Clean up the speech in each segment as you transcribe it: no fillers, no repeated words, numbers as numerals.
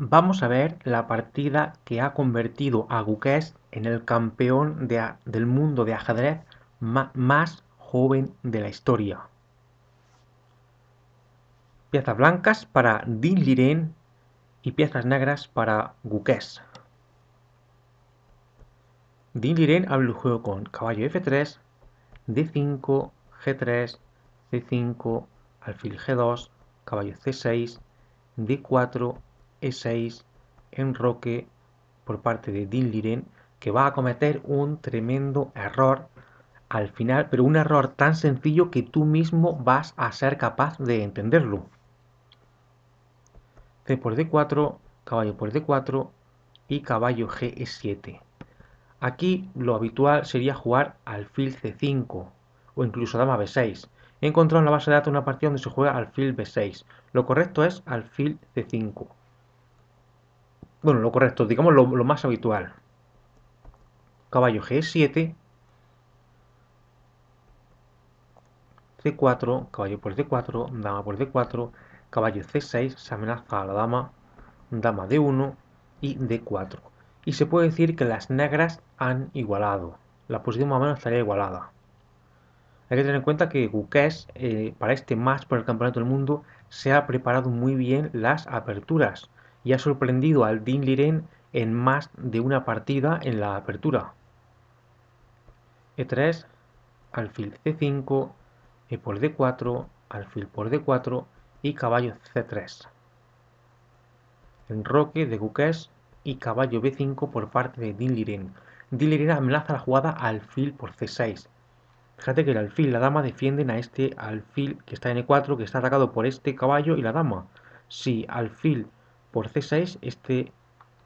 Vamos a ver la partida que ha convertido a Guqués en el campeón del mundo de ajedrez más joven de la historia. Piezas blancas para Din Liren y piezas negras para Guqués. Din Liren abre el juego con caballo F3, D5, G3, C5, alfil G2, caballo C6, D4, E6, enroque por parte de Din Liren, que va a cometer un tremendo error al final, pero un error tan sencillo que tú mismo vas a ser capaz de entenderlo. C por D4, caballo por D4 y caballo G7. Aquí lo habitual sería jugar alfil C5 o incluso dama B6. He encontrado en la base de datos una partida donde se juega alfil B6. Lo correcto es alfil C5. Bueno, lo correcto, digamos lo más habitual. Caballo G7, C4, caballo por D4, dama por D4, caballo C6, se amenaza a la dama, dama D1 y D4. Y se puede decir que las negras han igualado. La posición más o menos estaría igualada. Hay que tener en cuenta que Guqués, para este match por el Campeonato del Mundo, se ha preparado muy bien las aperturas y ha sorprendido al Din Liren en más de una partida en la apertura. E3, alfil C5, E por D4, alfil por D4 y caballo C3. Enroque de Guqués y caballo B5 por parte de Din Liren. Din Liren amenaza la jugada alfil por C6. Fíjate que el alfil y la dama defienden a este alfil que está en E4, que está atacado por este caballo y la dama. Si alfil por C6, este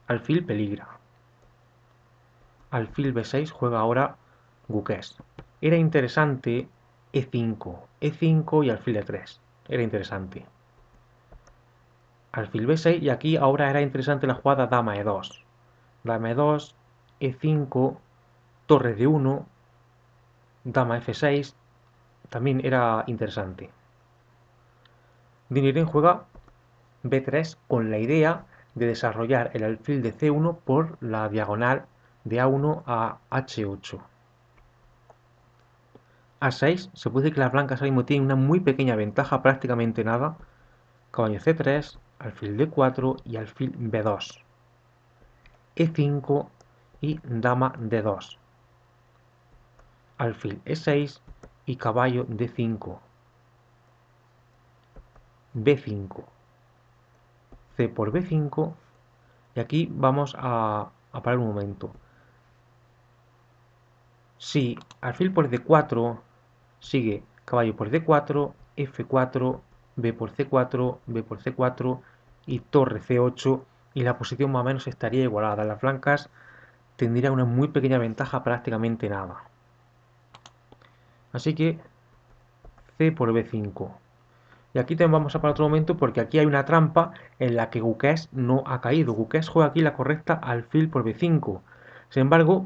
alfil peligra. Alfil B6 juega ahora Guqués. Era interesante E5, E5 y alfil E3. Era interesante. Alfil B6 y aquí ahora era interesante la jugada dama E2. Dama E2, E5, torre D1, dama F6. También era interesante. Din Liren juega B3 con la idea de desarrollar el alfil de C1 por la diagonal de A1 a H8. A6, se puede decir que las blancas ahora mismo tienen una muy pequeña ventaja, prácticamente nada. Caballo C3, alfil D4 y alfil B2. E5 y dama D2. Alfil E6 y caballo D5. B5. C por B5. Y aquí vamos a parar un momento. Si alfil por D4 sigue caballo por D4, F4, B por C4, B por C4 y torre C8 y la posición más o menos estaría igualada. Las blancas tendrían una muy pequeña ventaja, prácticamente nada. Así que C por B5. Y aquí también vamos a parar otro momento porque aquí hay una trampa en la que Guqués no ha caído. Guqués juega aquí la correcta alfil por B5. Sin embargo,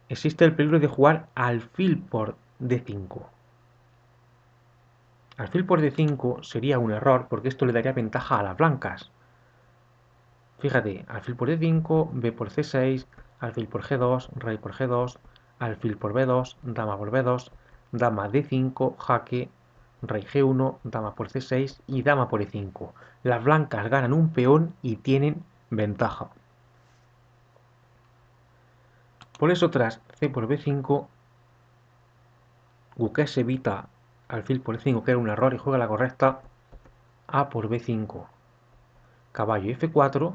existe el peligro de jugar alfil por D5. Alfil por D5 sería un error porque esto le daría ventaja a las blancas. Fíjate, alfil por D5, B por C6, alfil por G2, rey por G2, alfil por B2, dama por B2, dama D5, jaque, rey G1, dama por C6 y dama por E5. Las blancas ganan un peón y tienen ventaja. Por eso tras C por B5, Guqués evita alfil por E5, que era un error, y juega la correcta A por B5. Caballo F4,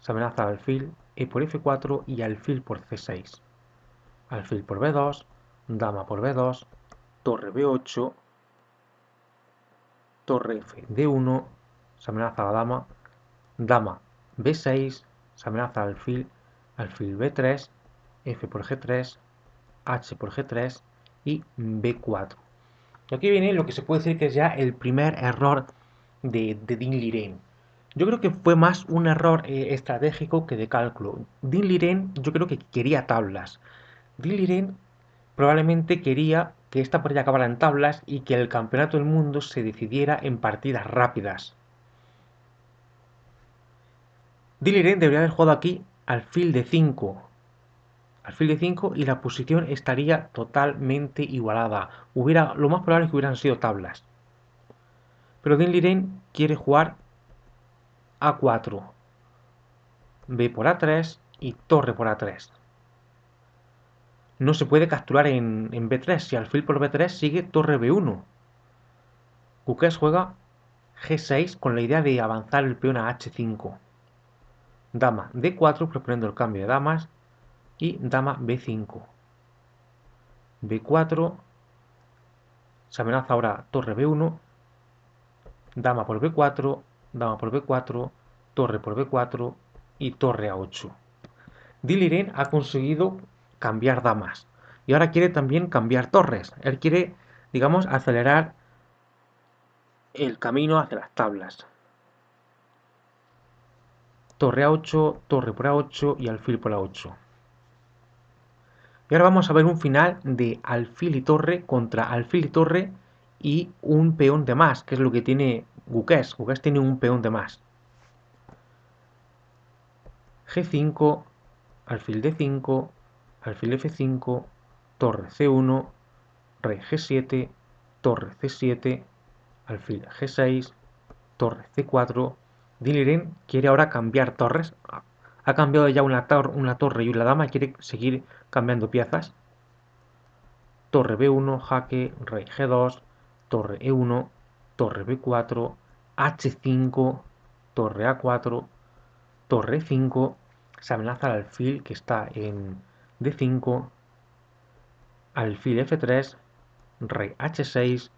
se amenaza al alfil, E por F4 y alfil por C6. Alfil por B2, dama por B2, torre B8, torre F D1, se amenaza a la dama, dama B6, se amenaza al alfil, alfil B3, F por G3, H por G3 y B4. Y aquí viene lo que se puede decir que es ya el primer error de Din Liren. Yo creo que fue más un error estratégico que de cálculo. Din Liren yo creo que quería tablas. Din Liren probablemente quería que esta partida acabara en tablas y que el campeonato del mundo se decidiera en partidas rápidas. Din debería haber jugado aquí alfil de 5. Alfil de 5 y la posición estaría totalmente igualada. Lo más probable es que hubieran sido tablas. Pero Din quiere jugar A4, B por A3 y torre por A3. No se puede capturar en B3. Si alfil por B3 sigue torre B1. Kukes juega G6 con la idea de avanzar el peón a H5. Dama D4 proponiendo el cambio de damas y dama B5. B4. Se amenaza ahora torre B1. Dama por B4. Dama por B4. Torre por B4 y torre A8. Din ha conseguido cambiar damas. Y ahora quiere también cambiar torres. Él quiere, digamos, acelerar el camino hacia las tablas. Torre A8, torre por A8 y alfil por A8. Y ahora vamos a ver un final de alfil y torre contra alfil y torre y un peón de más, que es lo que tiene Gukes. Gukes tiene un peón de más. G5, alfil D5, alfil F5, torre C1, rey G7, torre C7, alfil G6, torre C4. Din quiere ahora cambiar torres. Ha cambiado ya una torre y una dama y quiere seguir cambiando piezas. Torre B1, jaque, rey G2, torre E1, torre B4, H5, torre A4, torre E5, se amenaza al alfil que está en D5, alfil F3, rey H6,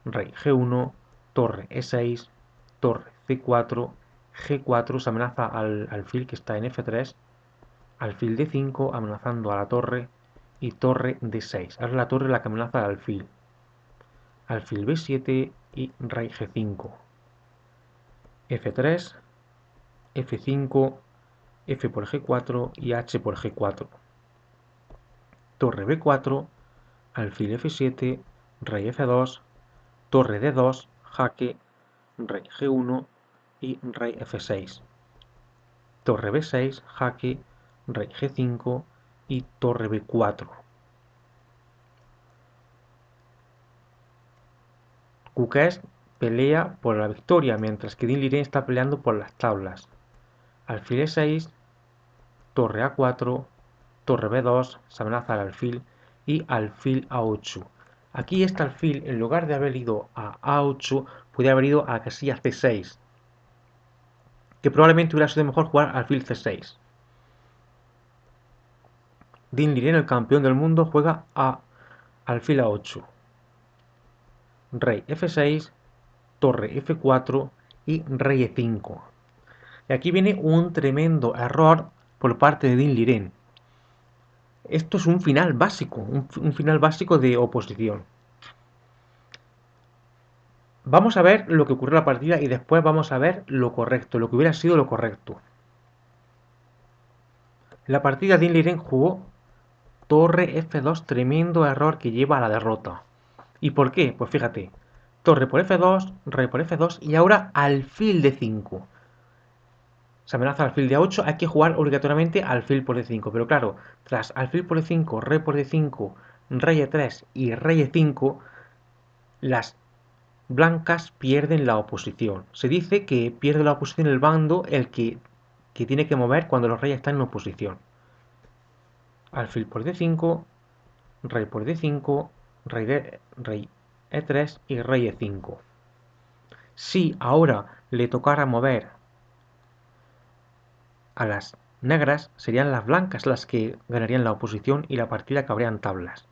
rey G1, torre E6, torre C4, G4, se amenaza al alfil que está en F3, alfil D5 amenazando a la torre y torre D6. Ahora es la torre la que amenaza al alfil. Alfil B7 y rey G5. F3, F5, F por G4 y H por G4. Torre B4, alfil F7, rey F2, torre D2, jaque, rey G1 y rey F6. Torre B6, jaque, rey G5 y torre B4. Kukes pelea por la victoria, mientras que Din está peleando por las tablas. Alfil E6, torre A4, torre B2, se amenaza al alfil, y alfil A8. Aquí este alfil, en lugar de haber ido a A8, podría haber ido a la casilla C6, que probablemente hubiera sido mejor jugar alfil C6. Din Liren, el campeón del mundo, juega a alfil A8, rey F6, torre F4 y rey E5. Y aquí viene un tremendo error por parte de Din Liren. Esto es un final básico, un final básico de oposición. Vamos a ver lo que ocurrió en la partida y después vamos a ver lo correcto, lo que hubiera sido lo correcto. En la partida Din Liren jugó torre F2, tremendo error que lleva a la derrota. ¿Y por qué? Pues fíjate, torre por F2, rey por F2 y ahora alfil de 5. Se amenaza alfil de A8, hay que jugar obligatoriamente alfil por E5. Pero claro, tras alfil por E5, rey por D5, rey E3 y rey E5, las blancas pierden la oposición. Se dice que pierde la oposición el bando el que tiene que mover cuando los reyes están en oposición. Alfil por D5, rey por D5, rey E3 y rey E5. Si ahora le tocara mover a las negras, serían las blancas las que ganarían la oposición y la partida acabaría en tablas.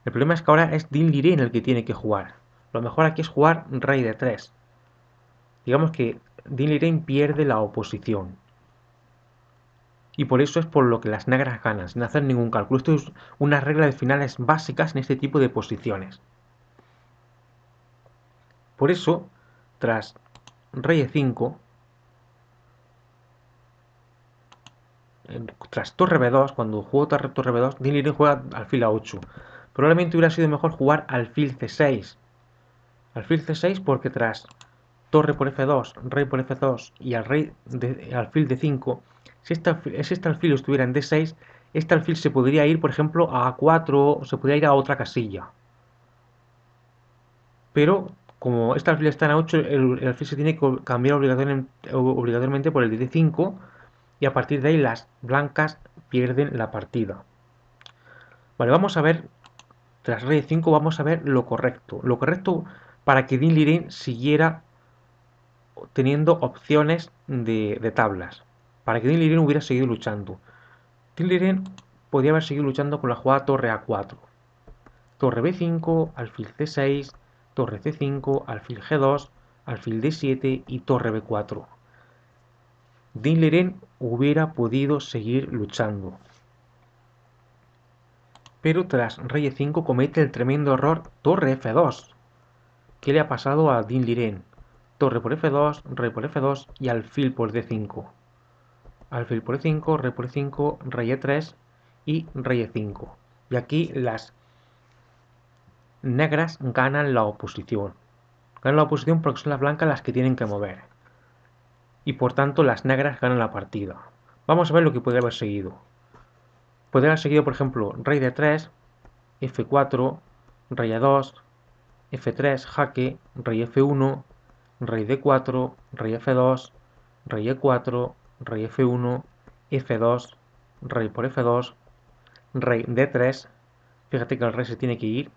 El problema es que ahora es Din Liren el que tiene que jugar. Lo mejor aquí es jugar rey de 3. Digamos que Din Liren pierde la oposición. Y por eso es por lo que las negras ganan, sin hacer ningún cálculo. Esto es una regla de finales básicas en este tipo de posiciones. Por eso, tras rey e5, tras torre b2, cuando jugó torre b2, Din Liren juega alfil a8. Probablemente hubiera sido mejor jugar alfil c6. Alfil c6 porque tras torre por F2, rey por F2 y alfil D5, si este alfil estuviera en D6, este alfil se podría ir, por ejemplo, a A4 o se podría ir a otra casilla. Pero como este alfil está en A8, el alfil se tiene que cambiar obligatoriamente por el de D5 y a partir de ahí las blancas pierden la partida. Vale, vamos a ver, tras rey 5 vamos a ver lo correcto. Lo correcto para que Din Liren siguiera teniendo opciones de tablas. Para que Din Liren hubiera seguido luchando. Din Liren podía haber seguido luchando con la jugada torre A4. Torre B5, alfil C6, torre C5, alfil G2, alfil D7 y torre B4. Din Liren hubiera podido seguir luchando. Pero tras rey E5 comete el tremendo error torre F2. ¿Qué le ha pasado a Din Liren? Torre por F2, rey por F2 y alfil por D5. Alfil por E5, rey por E5, rey E3 y rey E5. Y aquí las negras ganan la oposición. Ganan la oposición porque son las blancas las que tienen que mover. Y por tanto las negras ganan la partida. Vamos a ver lo que podría haber seguido. Podría haber seguido, por ejemplo, rey D3, F4, rey A2, F3, jaque, rey F1, rey D4, rey F2, rey E4, rey F1, F2, rey por F2, rey D3, fíjate que el rey se tiene que ir,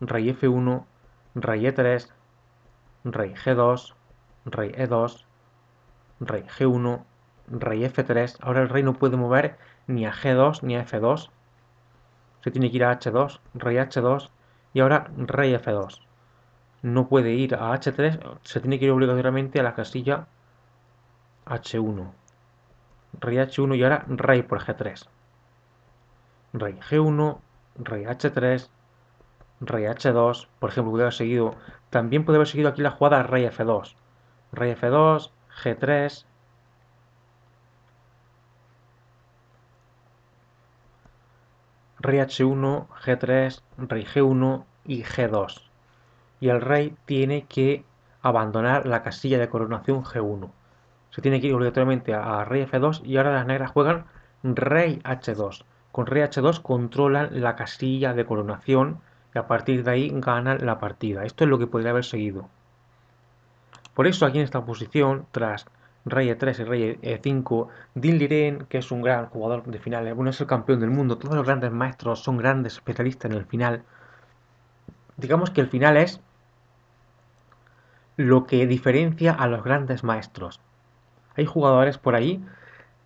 rey F1, rey E3, rey G2, rey E2, rey G1, rey F3, ahora el rey no puede mover ni a G2 ni a F2, se tiene que ir a H2, rey H2 y ahora rey F2. No puede ir a H3, se tiene que ir obligatoriamente a la casilla H1. Rey H1 y ahora rey por G3. Rey G1, rey H3, rey H2, por ejemplo, puede haber seguido. También puede haber seguido aquí la jugada rey F2. Rey F2, G3, rey H1, G3, rey G1 y G2. Y el rey tiene que abandonar la casilla de coronación G1. Se tiene que ir obligatoriamente a rey F2 y ahora las negras juegan rey H2. Con rey H2 controlan la casilla de coronación y a partir de ahí ganan la partida. Esto es lo que podría haber seguido. Por eso aquí en esta posición, tras rey E3 y rey E5, Din Liren, que es un gran jugador de finales, bueno, es el campeón del mundo, todos los grandes maestros son grandes especialistas en el final. Digamos que el final es lo que diferencia a los grandes maestros. Hay jugadores por ahí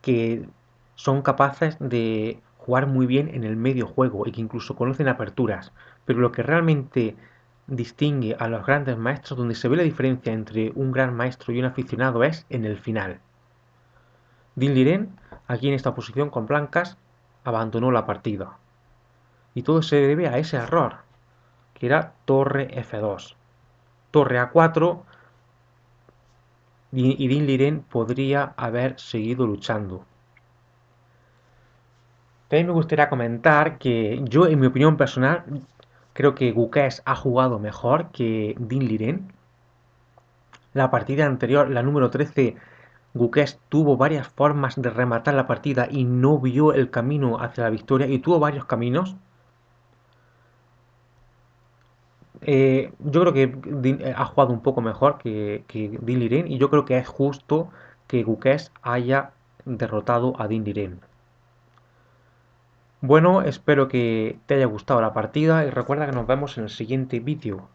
que son capaces de jugar muy bien en el medio juego y que incluso conocen aperturas, pero lo que realmente distingue a los grandes maestros, donde se ve la diferencia entre un gran maestro y un aficionado, es en el final. Din Liren, aquí en esta posición con blancas, abandonó la partida. Y todo se debe a ese error, que era torre F2. Torre A4 y Din Liren podría haber seguido luchando. También me gustaría comentar que yo, en mi opinión personal, creo que Guqués ha jugado mejor que Din Liren. La partida anterior, la número 13, Guqués tuvo varias formas de rematar la partida y no vio el camino hacia la victoria y tuvo varios caminos. Yo creo que ha jugado un poco mejor que Din Liren y yo creo que es justo que Guqués haya derrotado a Din Liren. Bueno, espero que te haya gustado la partida y recuerda que nos vemos en el siguiente vídeo.